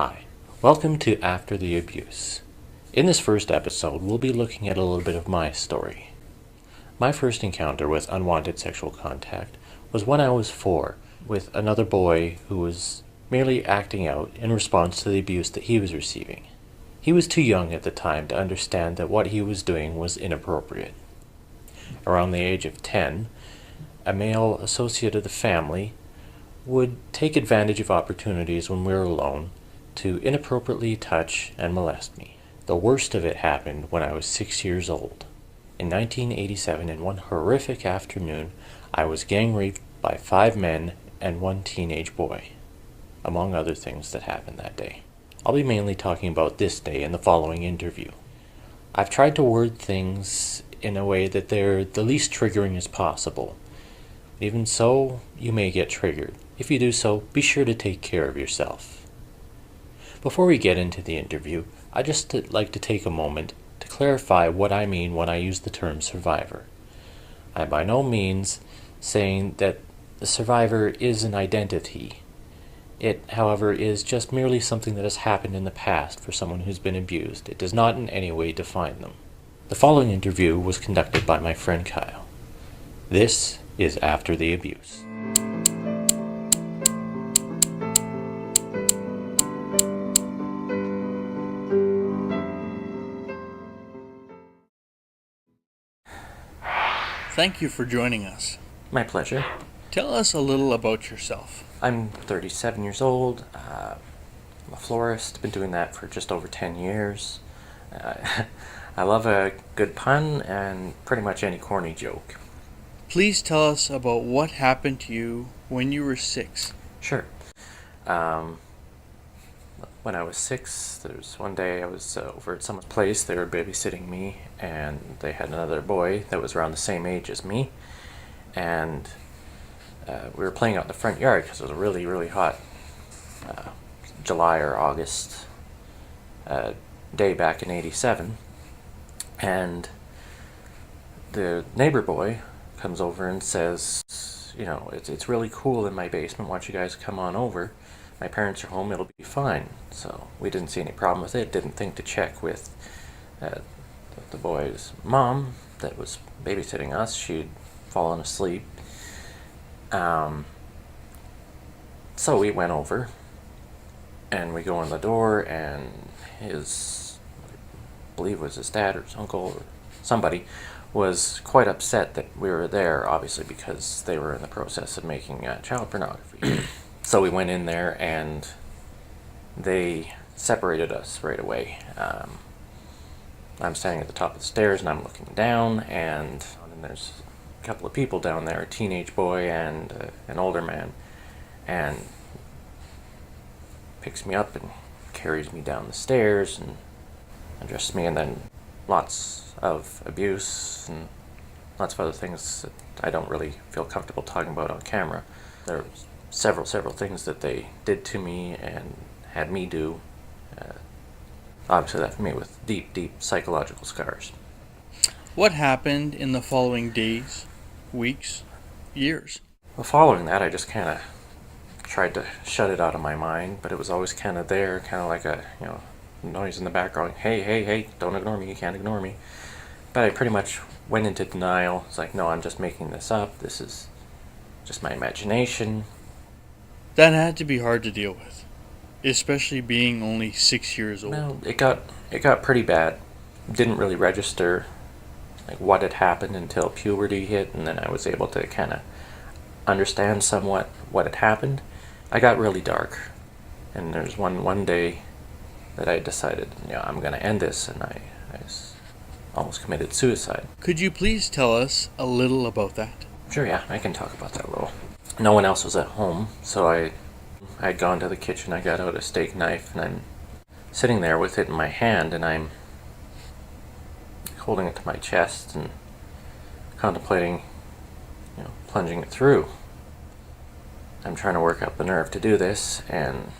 Hi, welcome to After the Abuse. In this first episode, we'll be looking at a little bit of my story. My first encounter with unwanted sexual contact was when I was 4, with another boy who was merely acting out in response to the abuse that he was receiving. He was too young at the time to understand that what he was doing was inappropriate. Around the age of 10, a male associate of the family would take advantage of opportunities when we were alone to inappropriately touch and molest me. The worst of it happened when I was 6 years old. In 1987, in one horrific afternoon, I was gang raped by 5 men and 1 teenage boy, among other things that happened that day. I'll be mainly talking about this day in the following interview. I've tried to word things in a way that they're the least triggering as possible. Even so, you may get triggered. If you do so, be sure to take care of yourself. Before we get into the interview, I'd just like to take a moment to clarify what I mean when I use the term survivor. I'm by no means saying that the survivor is an identity. It, however, is just merely something that has happened in the past for someone who's been abused. It does not in any way define them. The following interview was conducted by my friend Kyle. This is After the Abuse. Thank you for joining us. My pleasure. Tell us a little about yourself. I'm 37 years old. I'm a florist. Been doing that for just over 10 years. I love a good pun and pretty much any corny joke. Please tell us about what happened to you when you were 6. Sure. When I was 6, there was one day I was over at someone's place. They were babysitting me, and they had another boy that was around the same age as me. And we were playing out in the front yard because it was a really, really hot July or August day back in '87. And the neighbor boy comes over and says, it's really cool in my basement. Why don't you guys come on over? My parents are home, it'll be fine. So we didn't see any problem with it. Didn't think to check with the boy's mom that was babysitting us. She'd fallen asleep. So we went over, and we go in the door, and his, I believe it was his dad or his uncle or somebody, was quite upset that we were there, obviously because they were in the process of making child pornography. So we went in there, and they separated us right away. I'm standing at the top of the stairs, and I'm looking down, and there's a couple of people down there, a teenage boy and an older man, and picks me up and carries me down the stairs and undresses me, and then lots of abuse and lots of other things that I don't really feel comfortable talking about on camera. There were several things that they did to me and had me do. Obviously left me with deep psychological scars. What happened in the following days, weeks, years? Well, following that, I just kind of tried to shut it out of my mind, but it was always kind of there, kind of like a noise in the background. Hey, don't ignore me, you can't ignore me. But I pretty much went into denial. It's like, no, I'm just making this up. This is just my imagination. That had to be hard to deal with, especially being only 6 years old. No, it got pretty bad. Didn't really register like what had happened until puberty hit, and then I was able to kind of understand somewhat what had happened. I got really dark, and there's one day that I decided, I'm going to end this, and I almost committed suicide. Could you please tell us a little about that? Sure, yeah, I can talk about that a little. No one else was at home, so I'd gone to the kitchen, I got out a steak knife, and I'm sitting there with it in my hand, and I'm holding it to my chest and contemplating, plunging it through. I'm trying to work up the nerve to do this, and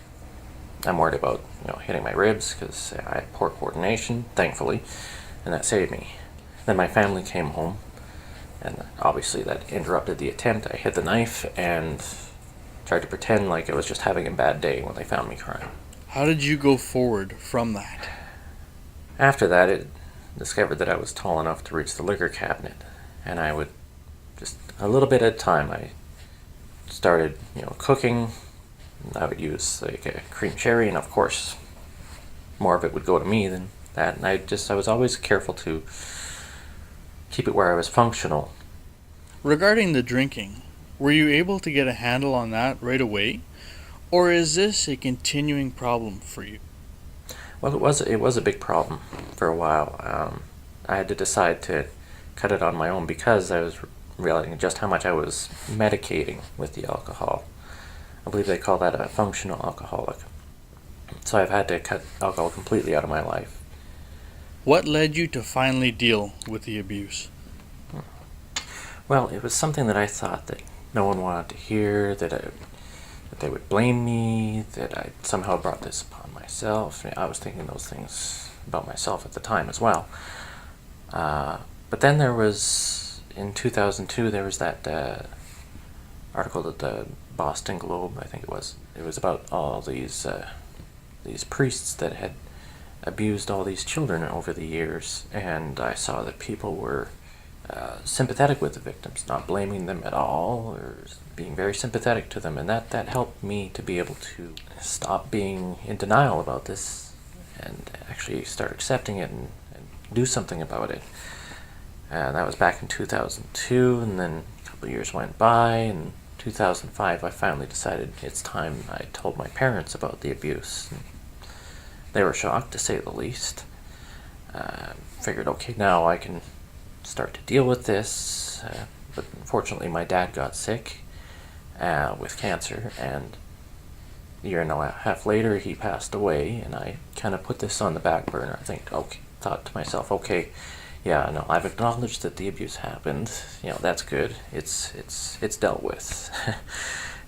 I'm worried about, hitting my ribs because I had poor coordination, thankfully, and that saved me. Then my family came home, and obviously that interrupted the attempt. I hid the knife and tried to pretend like I was just having a bad day when they found me crying. How did you go forward from that? After that, it discovered that I was tall enough to reach the liquor cabinet, and I would, just a little bit at a time, I started, cooking. I would use like a cream cherry, and of course, more of it would go to me than that. And I was always careful to keep it where I was functional. Regarding the drinking, were you able to get a handle on that right away? Or is this a continuing problem for you? Well, it was a big problem for a while. I had to decide to cut it on my own because I was realizing just how much I was medicating with the alcohol. I believe they call that a functional alcoholic. So I've had to cut alcohol completely out of my life. What led you to finally deal with the abuse? Well, it was something that I thought that no one wanted to hear, that they would blame me, that I somehow brought this upon myself. I was thinking those things about myself at the time as well. But then in 2002, there was that article that the Boston Globe, I think it was about all these priests that had abused all these children over the years, and I saw that people were sympathetic with the victims, not blaming them at all, or being very sympathetic to them, and that helped me to be able to stop being in denial about this and actually start accepting it and do something about it. And that was back in 2002, and then a couple of years went by, and in 2005 I finally decided it's time. I told my parents about the abuse. They were shocked, to say the least. Figured, okay, now I can start to deal with this, but unfortunately my dad got sick with cancer, and a year and a half later he passed away, and I kind of put this on the back burner. Thought to myself, okay, yeah, no, I've acknowledged that the abuse happened. That's good. It's dealt with.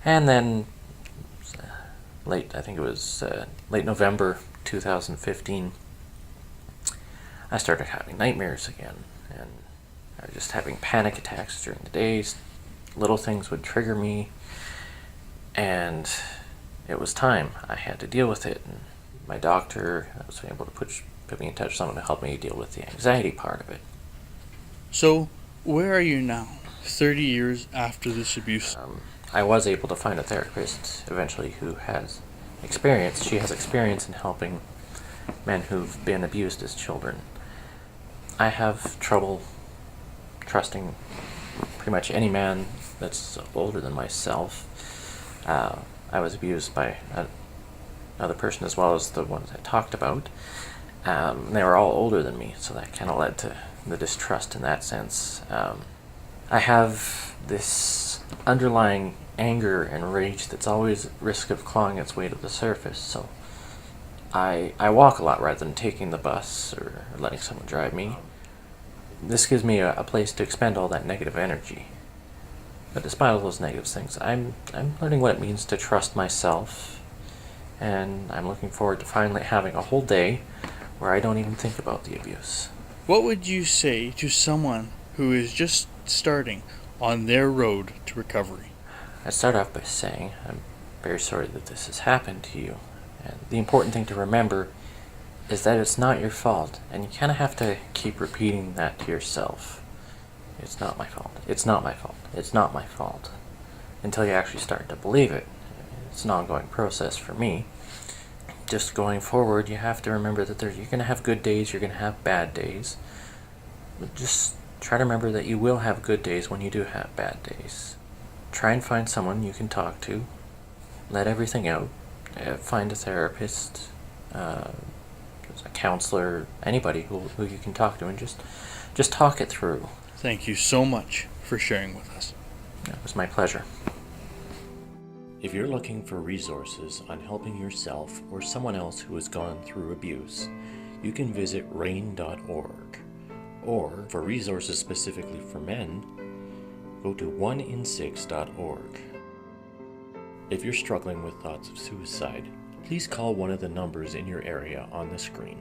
And then I think it was late November 2015, I started having nightmares again, and I was just having panic attacks during the days. Little things would trigger me, and it was time. I had to deal with it, and my doctor was able to put me in touch with someone to help me deal with the anxiety part of it. So, where are you now, 30 years after this abuse? I was able to find a therapist eventually who has experience. She has experience in helping men who've been abused as children. I have trouble trusting pretty much any man that's older than myself. I was abused by another person as well as the ones I talked about. They were all older than me, so that kind of led to the distrust in that sense. I have this underlying anger and rage that's always at risk of clawing its way to the surface, so I walk a lot rather than taking the bus or letting someone drive me. This gives me a place to expend all that negative energy. But despite all those negative things, I'm learning what it means to trust myself, and I'm looking forward to finally having a whole day where I don't even think about the abuse. What would you say to someone who is just starting on their road to recovery? I'd start off by saying I'm very sorry that this has happened to you. And the important thing to remember is that it's not your fault, and you kind of have to keep repeating that to yourself. It's not my fault. It's not my fault. It's not my fault. Until you actually start to believe it. It's an ongoing process for me. Just going forward, you have to remember that you're going to have good days, you're going to have bad days. But just try to remember that you will have good days when you do have bad days. Try and find someone you can talk to. Let everything out. Find a therapist, a counselor, anybody who you can talk to, and just talk it through. Thank you so much for sharing with us. It was my pleasure. If you're looking for resources on helping yourself or someone else who has gone through abuse, you can visit rain.org. Or, for resources specifically for men, go to oneinsix.org. If you're struggling with thoughts of suicide, please call one of the numbers in your area on the screen.